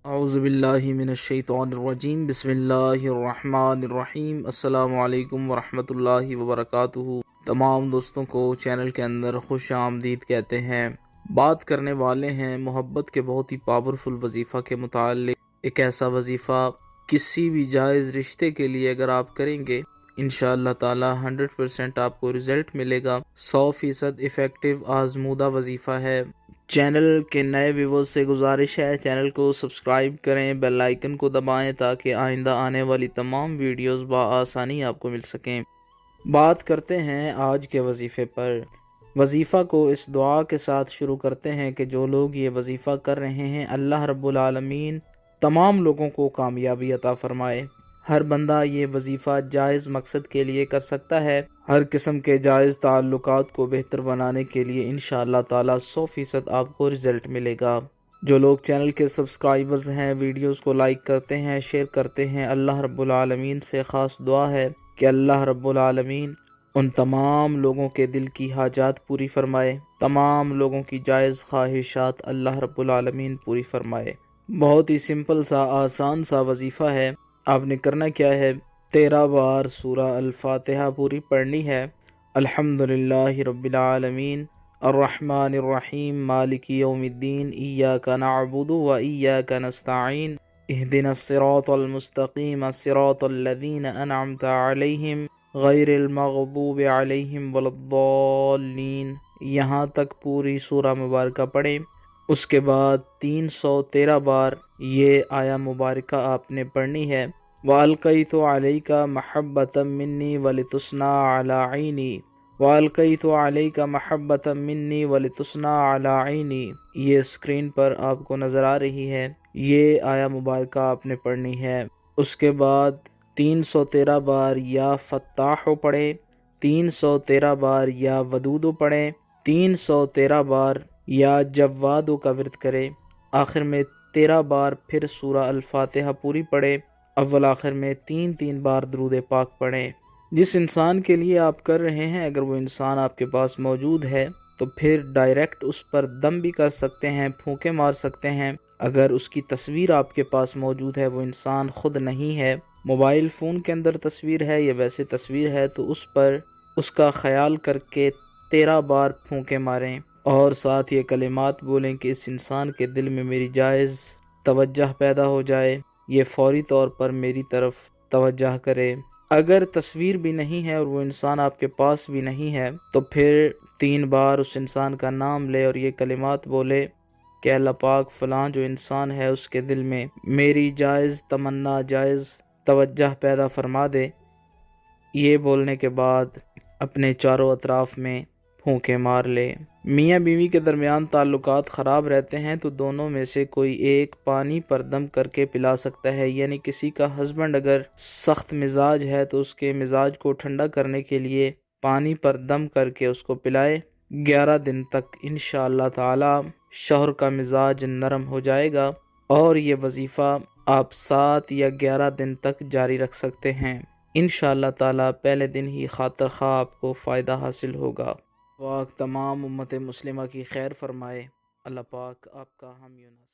اعوذ باللہ من الشیطان الرجیم، بسم اللہ الرحمن الرحیم۔ السلام علیکم ورحمۃ اللہ وبرکاتہ۔ تمام دوستوں کو چینل کے اندر خوش آمدید کہتے ہیں۔ بات کرنے والے ہیں محبت کے بہت ہی پاورفل وظیفہ کے متعلق۔ ایک ایسا وظیفہ کسی بھی جائز رشتے کے لیے اگر آپ کریں گے انشاءاللہ تعالی 100% آپ کو رزلٹ ملے گا۔ 100% افیکٹو آزمودہ وظیفہ ہے۔ چینل کے نئے ویورز سے گزارش ہے چینل کو سبسکرائب کریں، بیل آئیکن کو دبائیں تاکہ آئندہ آنے والی تمام ویڈیوز بآسانی آپ کو مل سکیں۔ بات کرتے ہیں آج کے وظیفے پر۔ وظیفہ کو اس دعا کے ساتھ شروع کرتے ہیں کہ جو لوگ یہ وظیفہ کر رہے ہیں اللہ رب العالمین تمام لوگوں کو کامیابی عطا فرمائے۔ ہر بندہ یہ وظیفہ جائز مقصد کے لیے کر سکتا ہے، ہر قسم کے جائز تعلقات کو بہتر بنانے کے لیے انشاءاللہ تعالی 100% آپ کو رزلٹ ملے گا۔ جو لوگ چینل کے سبسکرائبرز ہیں ویڈیوز کو لائک کرتے ہیں، شیئر کرتے ہیں، اللہ رب العالمین سے خاص دعا ہے کہ اللہ رب العالمین ان تمام لوگوں کے دل کی حاجات پوری فرمائے، تمام لوگوں کی جائز خواہشات اللہ رب العالمین پوری فرمائے۔ بہت ہی سمپل سا آسان سا وظیفہ ہے۔ آپ نے کرنا کیا ہے، 13 بار سورہ الفاتحہ پوری پڑھنی ہے۔ الحمدللہ رب العالمین الرحمن الرحیم مالک یوم الدین ایاک نعبد و ایاک نستعین اہدنا الصراط المستقیم صراط الذین انعمت علیہم غیر المغضوب علیہم ولا الضالین، یہاں تک پوری سورہ مبارکہ پڑھیں۔ اس کے بعد 313 بار یہ آیا مبارکہ آپ نے پڑھنی ہے۔ وَأَلْقَيْتُ عَلَيْكَ مَحَبَّةً مِّنِّي وَلِتُصْنَعَ عَلَىٰ عَيْنِي وَأَلْقَيْتُ عَلَيْكَ مَحَبَّةً مِّنِّي وَلِتُصْنَعَ عَلَىٰ عَيْنِي، یہ اسکرین پر آپ کو نظر آ رہی ہے۔ یہ آیا مبارکہ آپ نے پڑھنی ہے۔ اس کے بعد 313 بار یا فتاح پڑھے، 313 بار یا ودود پڑھے، 313 بار یا جواد کا ورد کرے، آخر میں 13 بار پھر سورہ الفاتحہ پوری پڑھے، اول آخر میں 3 بار درود پاک پڑھیں۔ جس انسان کے لیے آپ کر رہے ہیں اگر وہ انسان آپ کے پاس موجود ہے تو پھر ڈائریکٹ اس پر دم بھی کر سکتے ہیں، پھونکے مار سکتے ہیں۔ اگر اس کی تصویر آپ کے پاس موجود ہے، وہ انسان خود نہیں ہے، موبائل فون کے اندر تصویر ہے یا ویسے تصویر ہے، تو اس پر اس کا خیال کر کے 13 بار پھونکے ماریں اور ساتھ یہ کلمات بولیں کہ اس انسان کے دل میں میری جائز توجہ پیدا ہو جائے، یہ فوری طور پر میری طرف توجہ کرے۔ اگر تصویر بھی نہیں ہے اور وہ انسان آپ کے پاس بھی نہیں ہے تو پھر 3 بار اس انسان کا نام لے اور یہ کلمات بولے کہ اللہ پاک فلاں جو انسان ہے اس کے دل میں میری جائز تمنا جائز توجہ پیدا فرما دے۔ یہ بولنے کے بعد اپنے چاروں اطراف میں پھونکے مار لے۔ میاں بیوی کے درمیان تعلقات خراب رہتے ہیں تو دونوں میں سے کوئی ایک پانی پر دم کر کے پلا سکتا ہے، یعنی کسی کا ہسبینڈ اگر سخت مزاج ہے تو اس کے مزاج کو ٹھنڈا کرنے کے لیے پانی پر دم کر کے اس کو پلائے۔ 11 دن تک انشاءاللہ تعالی شوہر کا مزاج نرم ہو جائے گا اور یہ وظیفہ آپ 7 یا 11 دن تک جاری رکھ سکتے ہیں۔ انشاءاللہ تعالی پہلے دن ہی خاطر خواہ آپ کو فائدہ حاصل ہوگا۔ پاک تمام امت مسلمہ کی خیر فرمائے۔ اللہ پاک آپ کا حامی و ناصر